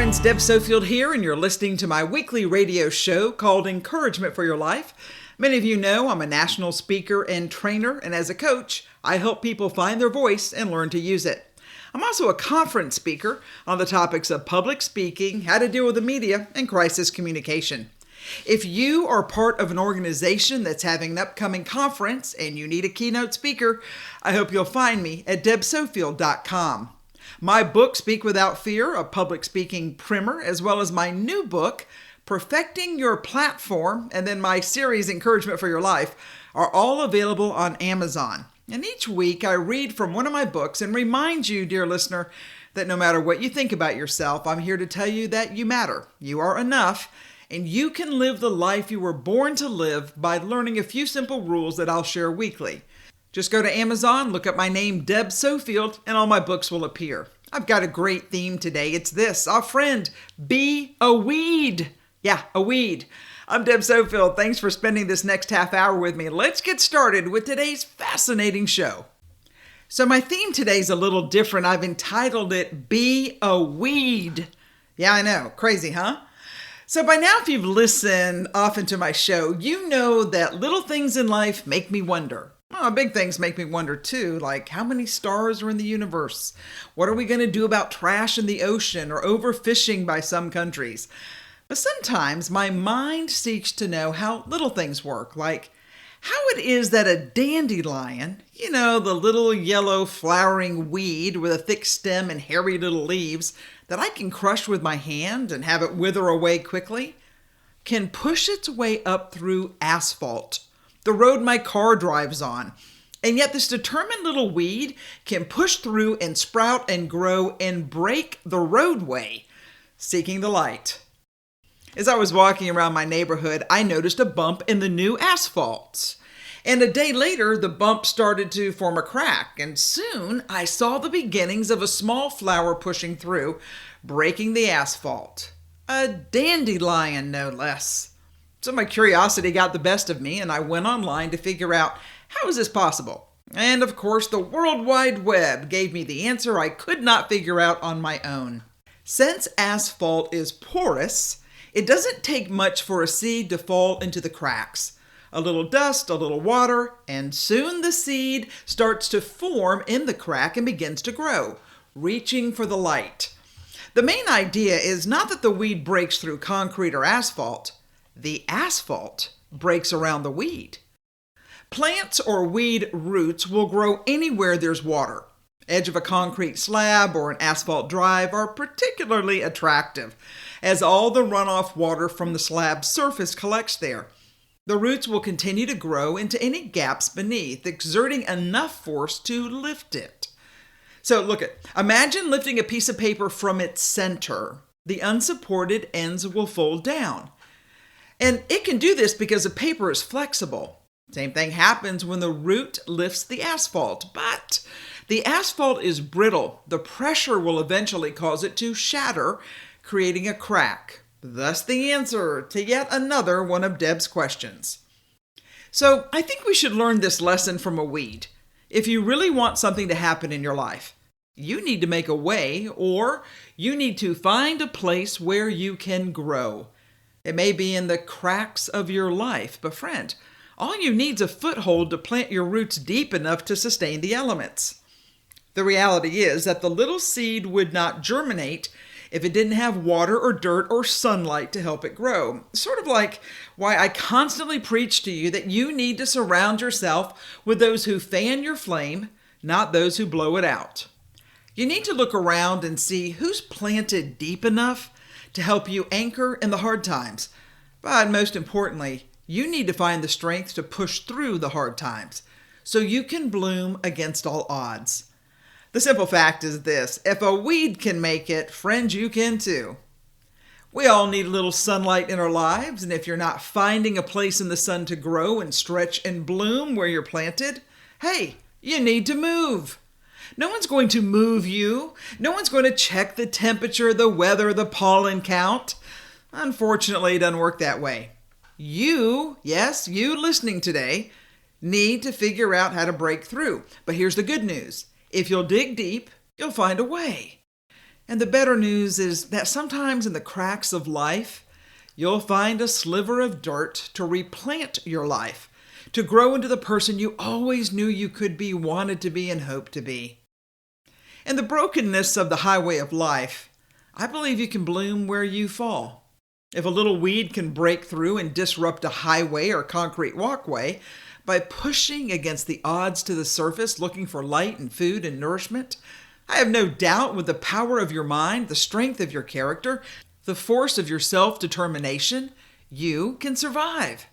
friends, Deb Sofield here, and you're listening to my weekly radio show called Encouragement for Your Life. Many of you know I'm a national speaker and trainer, and as a coach, I help people find their voice and learn to use it. I'm also a conference speaker on the topics of public speaking, how to deal with the media, and crisis communication. If you are part of an organization that's having an upcoming conference and you need a keynote speaker, I hope you'll find me at debsofield.com. My book, Speak Without Fear, a public speaking primer, as well as my new book, Perfecting Your Platform, and then my series, Encouragement for Your Life, are all available on Amazon. And each week I read from one of my books and remind you, dear listener, that no matter what you think about yourself, I'm here to tell you that you matter. You are enough, and you can live the life you were born to live by learning a few simple rules that I'll share weekly. Just go to Amazon, look up my name, Deb Sofield, and all my books will appear. I've got a great theme today. It's this, our friend, be a weed. Yeah, a weed. I'm Deb Sofield. Thanks for spending this next half hour with me. Let's get started with today's fascinating show. So my theme today is a little different. I've entitled it, Be a Weed. Yeah, I know. Crazy, huh? So by now, if you've listened often to my show, you know that little things in life make me wonder. Well, big things make me wonder too, like how many stars are in the universe? What are we going to do about trash in the ocean or overfishing by some countries? But sometimes my mind seeks to know how little things work, like how it is that a dandelion, you know, the little yellow flowering weed with a thick stem and hairy little leaves that I can crush with my hand and have it wither away quickly, can push its way up through asphalt, the road my car drives on. And yet this determined little weed can push through and sprout and grow and break the roadway, seeking the light. As I was walking around my neighborhood, I noticed a bump in the new asphalt. And a day later, the bump started to form a crack, and soon I saw the beginnings of a small flower pushing through, breaking the asphalt. A dandelion, no less. So my curiosity got the best of me, and I went online to figure out, how is this possible? And of course, the World Wide Web gave me the answer I could not figure out on my own. Since asphalt is porous, it doesn't take much for a seed to fall into the cracks. A little dust, a little water, and soon the seed starts to form in the crack and begins to grow, reaching for the light. The main idea is not that the weed breaks through concrete or asphalt. The asphalt breaks around the weed. Plants or weed roots will grow anywhere there's water. Edge of a concrete slab or an asphalt drive are particularly attractive, as all the runoff water from the slab's surface collects there. The roots will continue to grow into any gaps beneath, exerting enough force to lift it. So imagine lifting a piece of paper from its center. The unsupported ends will fold down. And it can do this because the paper is flexible. Same thing happens when the root lifts the asphalt, but the asphalt is brittle. The pressure will eventually cause it to shatter, creating a crack. Thus the answer to yet another one of Deb's questions. So I think we should learn this lesson from a weed. If you really want something to happen in your life, you need to make a way, or you need to find a place where you can grow. It may be in the cracks of your life, but friend, all you need is a foothold to plant your roots deep enough to sustain the elements. The reality is that the little seed would not germinate if it didn't have water or dirt or sunlight to help it grow. Sort of like why I constantly preach to you that you need to surround yourself with those who fan your flame, not those who blow it out. You need to look around and see who's planted deep enough to help you anchor in the hard times. But most importantly, you need to find the strength to push through the hard times so you can bloom against all odds. The simple fact is this: if a weed can make it, friend, you can too. We all need a little sunlight in our lives, and if you're not finding a place in the sun to grow and stretch and bloom where you're planted, hey, you need to move. No one's going to move you. No one's going to check the temperature, the weather, the pollen count. Unfortunately, it doesn't work that way. You, yes, you listening today, need to figure out how to break through. But here's the good news. If you'll dig deep, you'll find a way. And the better news is that sometimes in the cracks of life, you'll find a sliver of dirt to replant your life, to grow into the person you always knew you could be, wanted to be, and hoped to be. In the brokenness of the highway of life, I believe you can bloom where you fall. If a little weed can break through and disrupt a highway or concrete walkway by pushing against the odds to the surface, looking for light and food and nourishment, I have no doubt with the power of your mind, the strength of your character, the force of your self-determination, you can survive.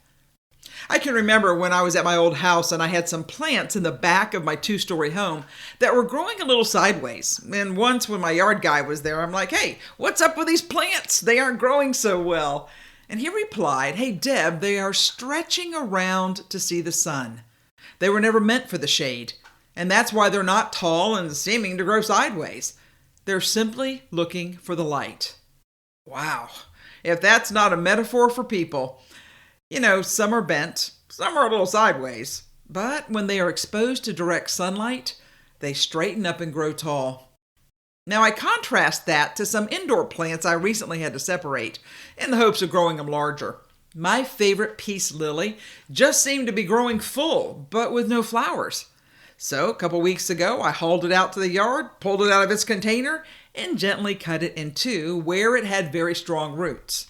I can remember when I was at my old house and I had some plants in the back of my 2-story home that were growing a little sideways. And once when my yard guy was there, I'm like, "Hey, what's up with these plants? They aren't growing so well." And he replied, "Hey, Deb, they are stretching around to see the sun. They were never meant for the shade. And that's why they're not tall and seeming to grow sideways. They're simply looking for the light." Wow. If that's not a metaphor for people. Some are bent, some are a little sideways, but when they are exposed to direct sunlight, they straighten up and grow tall. Now I contrast that to some indoor plants I recently had to separate in the hopes of growing them larger. My favorite peace lily just seemed to be growing full, but with no flowers. So a couple weeks ago, I hauled it out to the yard, pulled it out of its container, and gently cut it in two where it had very strong roots.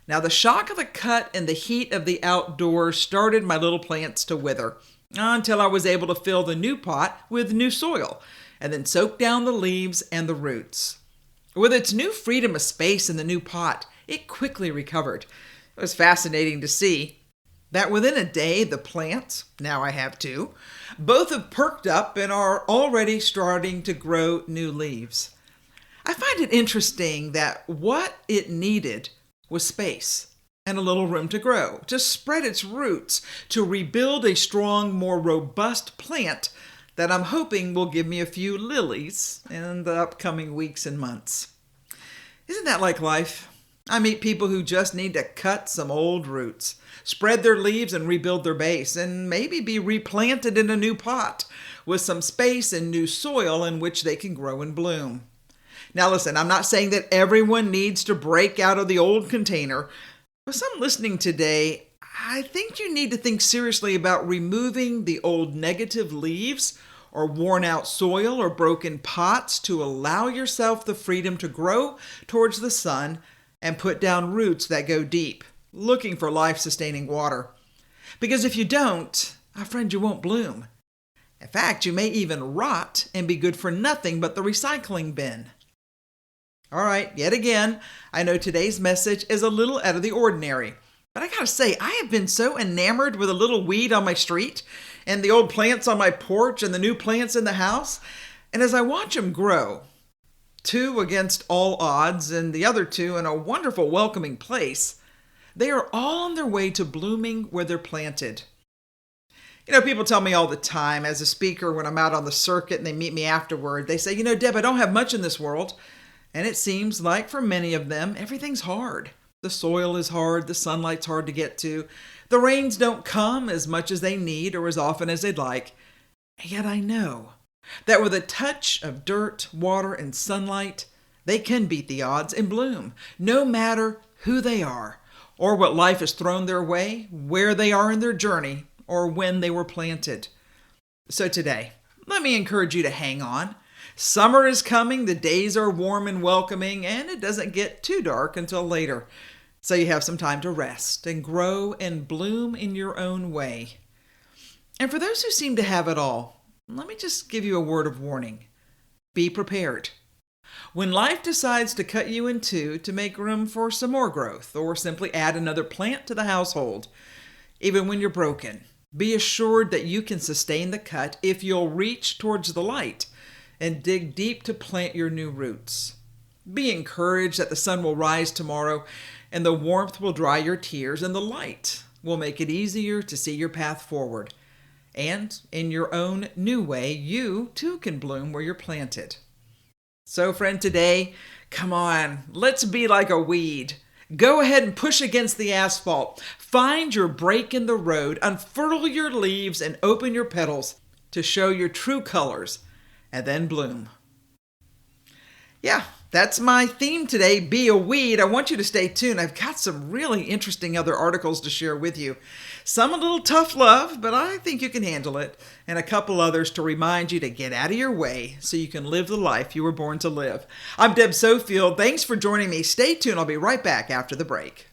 Now the shock of the cut and the heat of the outdoors started my little plants to wither until I was able to fill the new pot with new soil and then soak down the leaves and the roots. With its new freedom of space in the new pot, it quickly recovered. It was fascinating to see that within a day the plants, now I have two, both have perked up and are already starting to grow new leaves. I find it interesting that what it needed was space and a little room to grow, to spread its roots, to rebuild a strong, more robust plant that I'm hoping will give me a few lilies in the upcoming weeks and months. Isn't that like life? I meet people who just need to cut some old roots, spread their leaves and rebuild their base, and maybe be replanted in a new pot with some space and new soil in which they can grow and bloom. Now listen, I'm not saying that everyone needs to break out of the old container. For some listening today, I think you need to think seriously about removing the old negative leaves or worn out soil or broken pots to allow yourself the freedom to grow towards the sun and put down roots that go deep, looking for life-sustaining water. Because if you don't, my friend, you won't bloom. In fact, you may even rot and be good for nothing but the recycling bin. All right, yet again, I know today's message is a little out of the ordinary, but I gotta say, I have been so enamored with a little weed on my street and the old plants on my porch and the new plants in the house. And as I watch them grow, two against all odds and the other two in a wonderful welcoming place, they are all on their way to blooming where they're planted. People tell me all the time as a speaker when I'm out on the circuit and they meet me afterward, they say, Deb, I don't have much in this world. And it seems like for many of them, everything's hard. The soil is hard, the sunlight's hard to get to, the rains don't come as much as they need or as often as they'd like. And yet I know that with a touch of dirt, water, and sunlight, they can beat the odds and bloom, no matter who they are, or what life has thrown their way, where they are in their journey, or when they were planted. So today, let me encourage you to hang on. Summer is coming, the days are warm and welcoming, and it doesn't get too dark until later. So you have some time to rest and grow and bloom in your own way. And for those who seem to have it all, let me just give you a word of warning. Be prepared. When life decides to cut you in two to make room for some more growth or simply add another plant to the household, even when you're broken, be assured that you can sustain the cut if you'll reach towards the light and dig deep to plant your new roots. Be encouraged that the sun will rise tomorrow and the warmth will dry your tears and the light will make it easier to see your path forward. And in your own new way, you too can bloom where you're planted. So friend, today, come on, let's be like a weed. Go ahead and push against the asphalt. Find your break in the road, unfurl your leaves and open your petals to show your true colors and then bloom. Yeah, that's my theme today, be a weed. I want you to stay tuned. I've got some really interesting other articles to share with you. Some a little tough love, but I think you can handle it. And a couple others to remind you to get out of your way so you can live the life you were born to live. I'm Deb Sofield. Thanks for joining me. Stay tuned. I'll be right back after the break.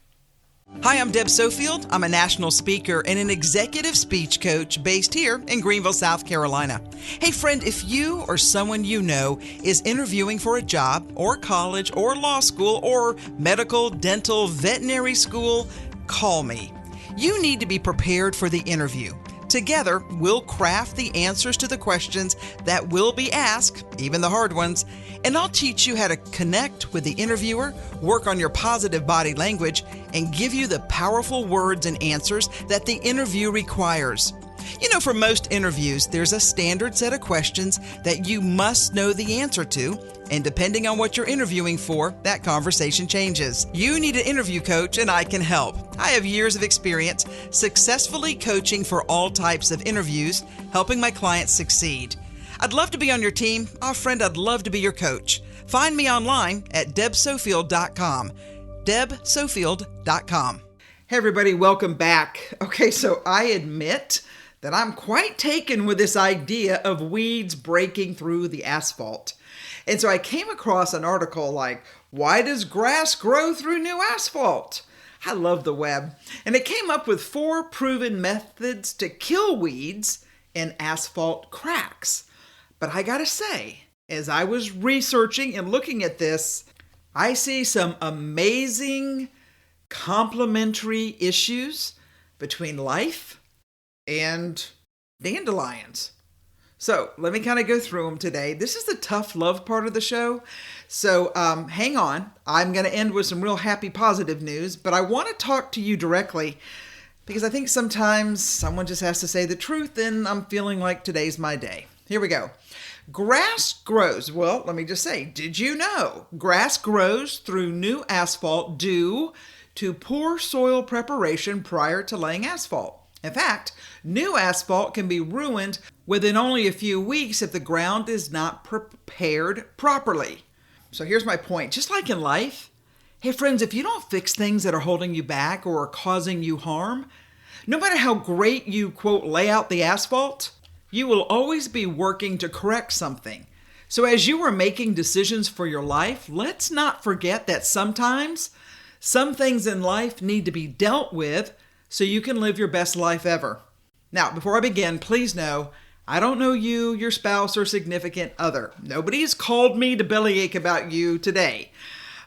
Hi, I'm Deb Sofield. I'm a national speaker and an executive speech coach based here in Greenville, South Carolina. Hey, friend, if you or someone you know is interviewing for a job or college or law school or medical, dental, veterinary school, call me. You need to be prepared for the interview. Together, we'll craft the answers to the questions that will be asked, even the hard ones, and I'll teach you how to connect with the interviewer, work on your positive body language, and give you the powerful words and answers that the interview requires. You know, for most interviews, there's a standard set of questions that you must know the answer to, and depending on what you're interviewing for, that conversation changes. You need an interview coach, and I can help. I have years of experience successfully coaching for all types of interviews, helping my clients succeed. I'd love to be on your team. Oh, friend, I'd love to be your coach. Find me online at debsofield.com. debsofield.com. Hey, everybody, welcome back. Okay, so I admit that I'm quite taken with this idea of weeds breaking through the asphalt. And so I came across an article like, why does grass grow through new asphalt? I love the web. And it came up with 4 proven methods to kill weeds in asphalt cracks. But I gotta say, as I was researching and looking at this, I see some amazing complementary issues between life and dandelions. So let me kind of go through them today. This is the tough love part of the show. So hang on. I'm going to end with some real happy, positive news, but I want to talk to you directly because I think sometimes someone just has to say the truth, and I'm feeling like today's my day. Here we go. Grass grows. Well, let me just say, did you know grass grows through new asphalt due to poor soil preparation prior to laying asphalt? In fact, new asphalt can be ruined within only a few weeks if the ground is not prepared properly. So here's my point. Just like in life, hey friends, if you don't fix things that are holding you back or are causing you harm, no matter how great you, quote, lay out the asphalt, you will always be working to correct something. So as you are making decisions for your life, let's not forget that sometimes some things in life need to be dealt with so you can live your best life ever. Now, before I begin, please know, I don't know you, your spouse, or significant other. Nobody has called me to bellyache about you today.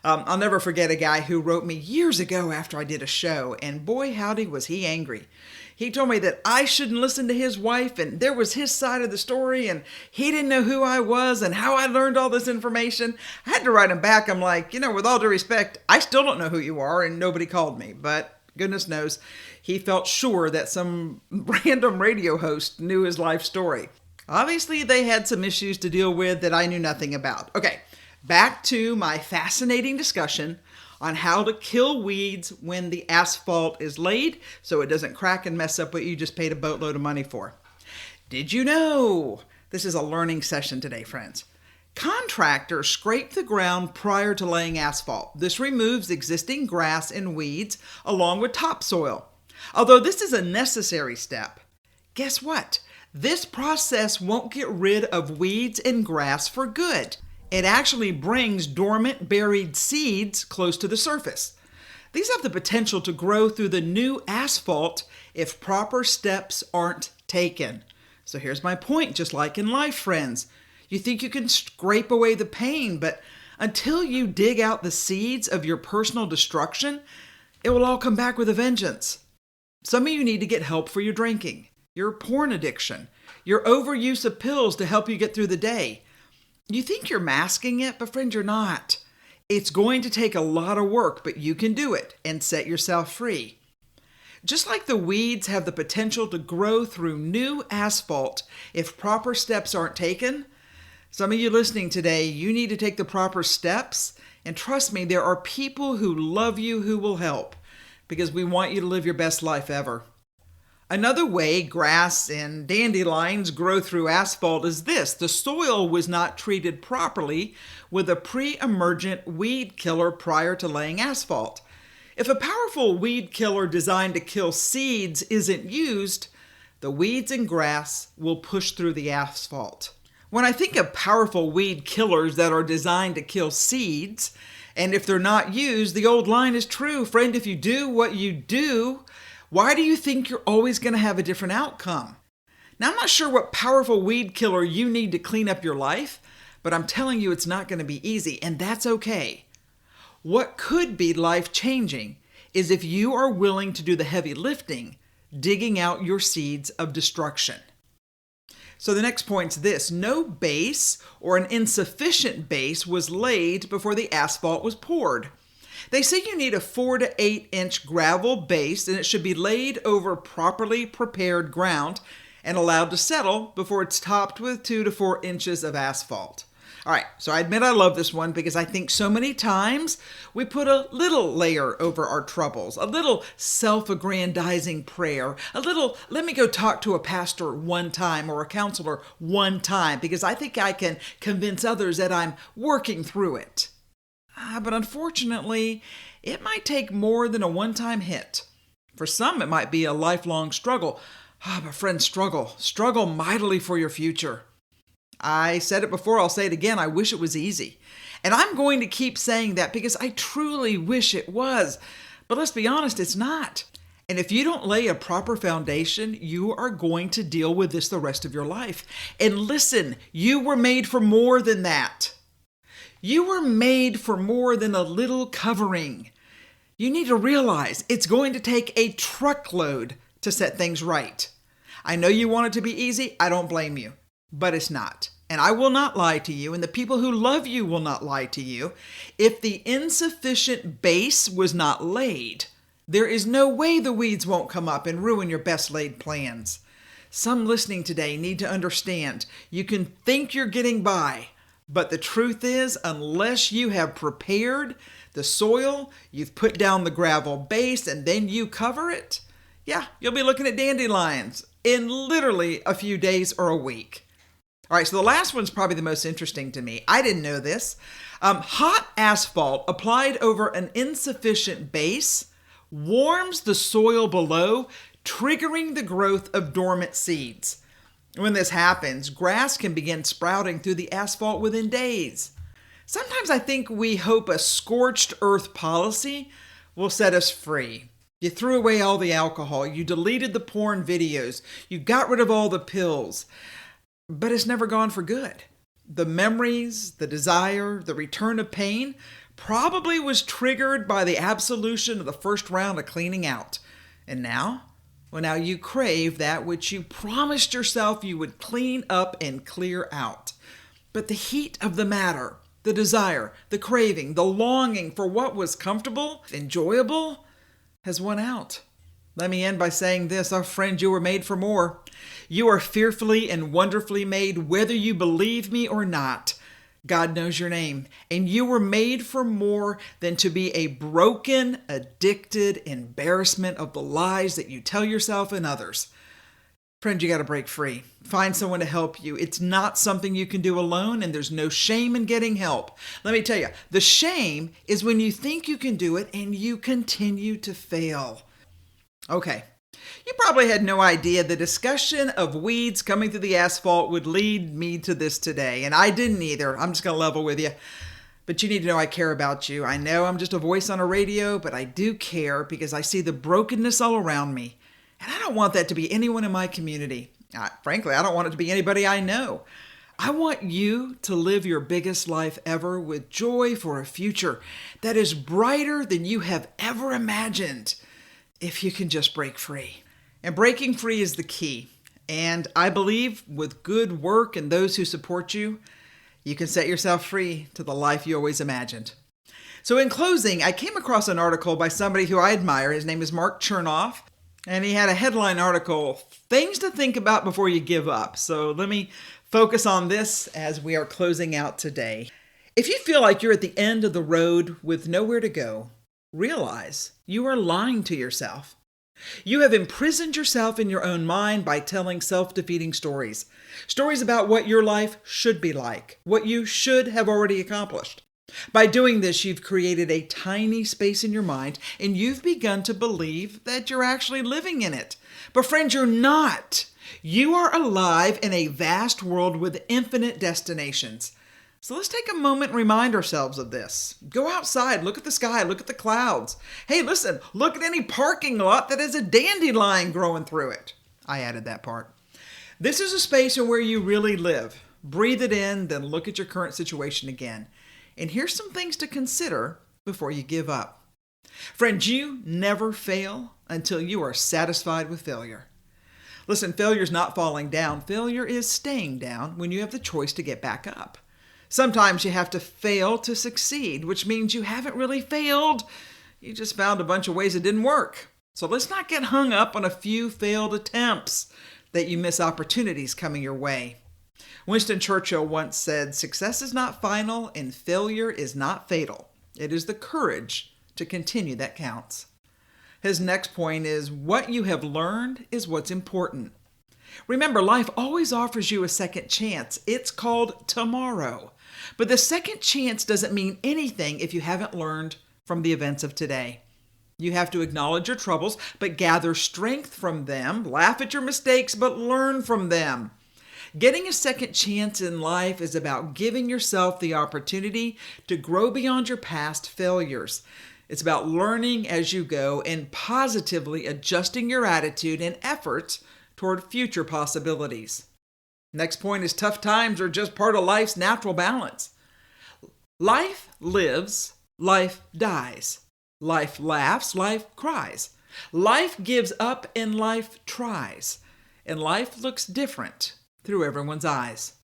I'll never forget a guy who wrote me years ago after I did a show, and boy, howdy, was he angry. He told me that I shouldn't listen to his wife, and there was his side of the story, and he didn't know who I was and how I learned all this information. I had to write him back. I'm like, with all due respect, I still don't know who you are, and nobody called me. But goodness knows, he felt sure that some random radio host knew his life story. Obviously, they had some issues to deal with that I knew nothing about. Okay, back to my fascinating discussion on how to kill weeds when the asphalt is laid so it doesn't crack and mess up what you just paid a boatload of money for. Did you know? This is a learning session today, friends. Contractors scrape the ground prior to laying asphalt. This removes existing grass and weeds along with topsoil. Although this is a necessary step, guess what? This process won't get rid of weeds and grass for good. It actually brings dormant, buried seeds close to the surface. These have the potential to grow through the new asphalt if proper steps aren't taken. So here's my point, just like in life, friends. You think you can scrape away the pain, but until you dig out the seeds of your personal destruction, it will all come back with a vengeance. Some of you need to get help for your drinking, your porn addiction, your overuse of pills to help you get through the day. You think you're masking it, but friend, you're not. It's going to take a lot of work, but you can do it and set yourself free. Just like the weeds have the potential to grow through new asphalt if proper steps aren't taken, some of you listening today, you need to take the proper steps. And trust me, there are people who love you who will help because we want you to live your best life ever. Another way grass and dandelions grow through asphalt is this. The soil was not treated properly with a pre-emergent weed killer prior to laying asphalt. If a powerful weed killer designed to kill seeds isn't used, the weeds and grass will push through the asphalt. When I think of powerful weed killers that are designed to kill seeds, and if they're not used, the old line is true. Friend, if you do what you do, why do you think you're always going to have a different outcome? Now, I'm not sure what powerful weed killer you need to clean up your life, but I'm telling you it's not going to be easy, and that's okay. What could be life-changing is if you are willing to do the heavy lifting, digging out your seeds of destruction. So the next point's this. No base or an insufficient base was laid before the asphalt was poured. They say you need a 4 to 8 inch gravel base, and it should be laid over properly prepared ground and allowed to settle before it's topped with 2 to 4 inches of asphalt. All right, so I admit I love this one because I think so many times we put a little layer over our troubles, a little self-aggrandizing prayer, a little, let me go talk to a pastor one time or a counselor one time because I think I can convince others that I'm working through it. But unfortunately, it might take more than a one-time hit. For some, it might be a lifelong struggle. But friends, struggle mightily for your future. I said it before, I'll say it again, I wish it was easy. And I'm going to keep saying that because I truly wish it was. But let's be honest, it's not. And if you don't lay a proper foundation, you are going to deal with this the rest of your life. And listen, you were made for more than that. You were made for more than a little covering. You need to realize it's going to take a truckload to set things right. I know you want it to be easy. I don't blame you. But it's not. And I will not lie to you, and the people who love you will not lie to you. If the insufficient base was not laid, there is no way the weeds won't come up and ruin your best laid plans. Some listening today need to understand you can think you're getting by, but the truth is, unless you have prepared the soil, you've put down the gravel base, and then you cover it, you'll be looking at dandelions in literally a few days or a week. All right, so the last one's probably the most interesting to me. I didn't know this. Hot asphalt applied over an insufficient base warms the soil below, triggering the growth of dormant seeds. When this happens, grass can begin sprouting through the asphalt within days. Sometimes I think we hope a scorched earth policy will set us free. You threw away all the alcohol, you deleted the porn videos, you got rid of all the pills. But it's never gone for good. The memories, the desire, the return of pain probably was triggered by the absolution of the first round of cleaning out. And now? Well, now you crave that which you promised yourself you would clean up and clear out. But the heat of the matter, the desire, the craving, the longing for what was comfortable, enjoyable, has won out. Let me end by saying this, our friend, you were made for more. You are fearfully and wonderfully made, whether you believe me or not. God knows your name, and you were made for more than to be a broken, addicted embarrassment of the lies that you tell yourself and others. Friend, you got to break free. Find someone to help you. It's not something you can do alone, and there's no shame in getting help. Let me tell you, the shame is when you think you can do it and you continue to fail. Okay, you probably had no idea the discussion of weeds coming through the asphalt would lead me to this today, and I didn't either. I'm just going to level with you. But you need to know I care about you. I know I'm just a voice on a radio, but I do care because I see the brokenness all around me. And I don't want that to be anyone in my community. Frankly, I don't want it to be anybody I know. I want you to live your biggest life ever with joy for a future that is brighter than you have ever imagined. If you can just break free. And breaking free is the key. And I believe with good work and those who support you, you can set yourself free to the life you always imagined. So in closing, I came across an article by somebody who I admire. His name is Mark Chernoff. And he had a headline article, Things to Think About Before You Give Up. So let me focus on this as we are closing out today. If you feel like you're at the end of the road with nowhere to go, realize you are lying to yourself. You have imprisoned yourself in your own mind by telling self-defeating stories. Stories about what your life should be like, what you should have already accomplished. By doing this, you've created a tiny space in your mind, and you've begun to believe that you're actually living in it. But friends, you're not. You are alive in a vast world with infinite destinations. So let's take a moment and remind ourselves of this. Go outside, look at the sky, look at the clouds. Hey, listen, look at any parking lot that has a dandelion growing through it. I added that part. This is a space where you really live. Breathe it in, then look at your current situation again. And here's some things to consider before you give up. Friends, you never fail until you are satisfied with failure. Listen, failure is not falling down. Failure is staying down when you have the choice to get back up. Sometimes you have to fail to succeed, which means you haven't really failed. You just found a bunch of ways it didn't work. So let's not get hung up on a few failed attempts that you miss opportunities coming your way. Winston Churchill once said, "Success is not final and failure is not fatal. It is the courage to continue that counts." His next point is, what you have learned is what's important. Remember, life always offers you a second chance. It's called tomorrow. But the second chance doesn't mean anything if you haven't learned from the events of today. You have to acknowledge your troubles, but gather strength from them. Laugh at your mistakes, but learn from them. Getting a second chance in life is about giving yourself the opportunity to grow beyond your past failures. It's about learning as you go and positively adjusting your attitude and efforts toward future possibilities. Next point is tough times are just part of life's natural balance. Life lives, life dies. Life laughs, life cries. Life gives up and life tries. And life looks different through everyone's eyes.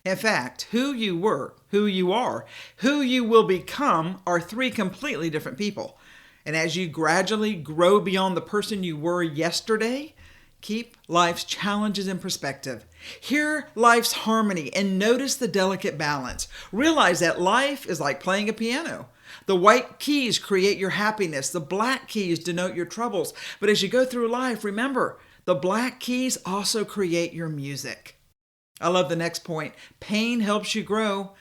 In fact, who you were, who you are, who you will become are three completely different people. And as you gradually grow beyond the person you were yesterday, keep life's challenges in perspective. Hear life's harmony and notice the delicate balance. Realize that life is like playing a piano. The white keys create your happiness. The black keys denote your troubles. But as you go through life, remember, the black keys also create your music. I love the next point. Pain helps you grow.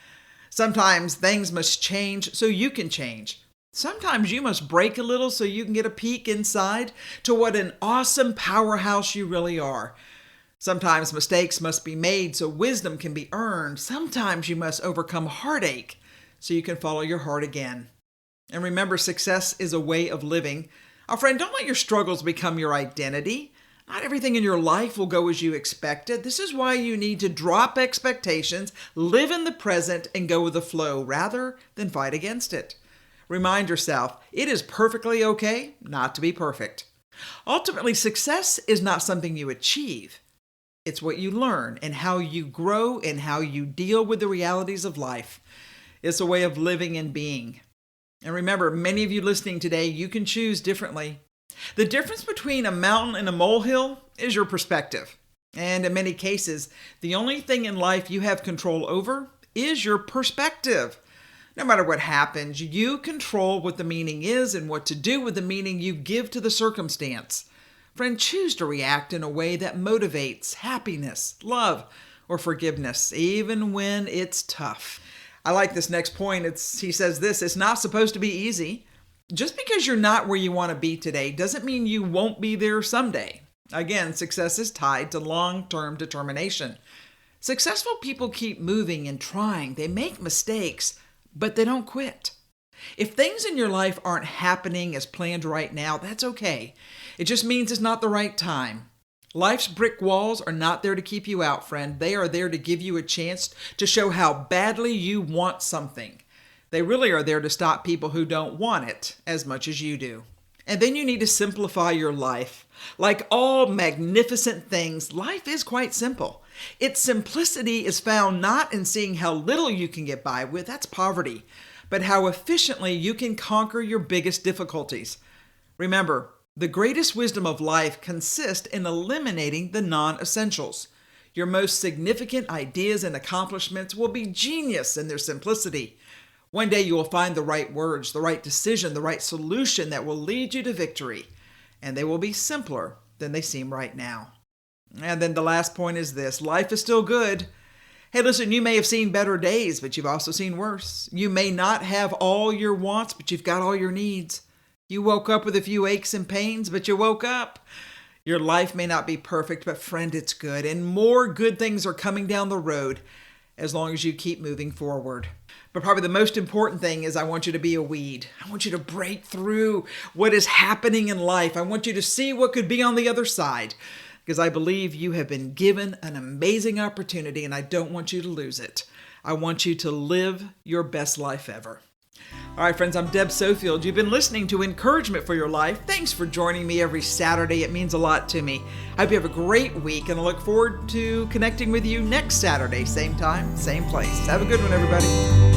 Sometimes things must change so you can change. Sometimes you must break a little so you can get a peek inside to what an awesome powerhouse you really are. Sometimes mistakes must be made so wisdom can be earned. Sometimes you must overcome heartache so you can follow your heart again. And remember, success is a way of living. Our friend, don't let your struggles become your identity. Not everything in your life will go as you expected. This is why you need to drop expectations, live in the present, and go with the flow rather than fight against it. Remind yourself, it is perfectly okay not to be perfect. Ultimately, success is not something you achieve. It's what you learn and how you grow and how you deal with the realities of life. It's a way of living and being. And remember, many of you listening today, you can choose differently. The difference between a mountain and a molehill is your perspective. And in many cases, the only thing in life you have control over is your perspective. No matter what happens, you control what the meaning is and what to do with the meaning you give to the circumstance. Friend, choose to react in a way that motivates happiness, love, or forgiveness, even when it's tough. I like this next point. He says this, it's not supposed to be easy. Just because you're not where you want to be today doesn't mean you won't be there someday. Again, success is tied to long-term determination. Successful people keep moving and trying. They make mistakes, but they don't quit. If things in your life aren't happening as planned right now, that's okay. It just means it's not the right time. Life's brick walls are not there to keep you out, friend. They are there to give you a chance to show how badly you want something. They really are there to stop people who don't want it as much as you do. And then you need to simplify your life. Like all magnificent things, life is quite simple. Its simplicity is found not in seeing how little you can get by with, that's poverty, but how efficiently you can conquer your biggest difficulties. Remember, the greatest wisdom of life consists in eliminating the non-essentials. Your most significant ideas and accomplishments will be genius in their simplicity. One day you will find the right words, the right decision, the right solution that will lead you to victory. and they will be simpler than they seem right now. And then the last point is this: life is still good. Hey, listen, you may have seen better days, but you've also seen worse. You may not have all your wants, but you've got all your needs. You woke up with a few aches and pains, but you woke up. Your life may not be perfect, but friend, it's good. And more good things are coming down the road as long as you keep moving forward. But probably the most important thing is I want you to be a weed. I want you to break through what is happening in life. I want you to see what could be on the other side, because I believe you have been given an amazing opportunity and I don't want you to lose it. I want you to live your best life ever. All right, friends, I'm Deb Sofield. You've been listening to Encouragement for Your Life. Thanks for joining me every Saturday. It means a lot to me. I hope you have a great week, and I look forward to connecting with you next Saturday, same time, same place. Have a good one, everybody.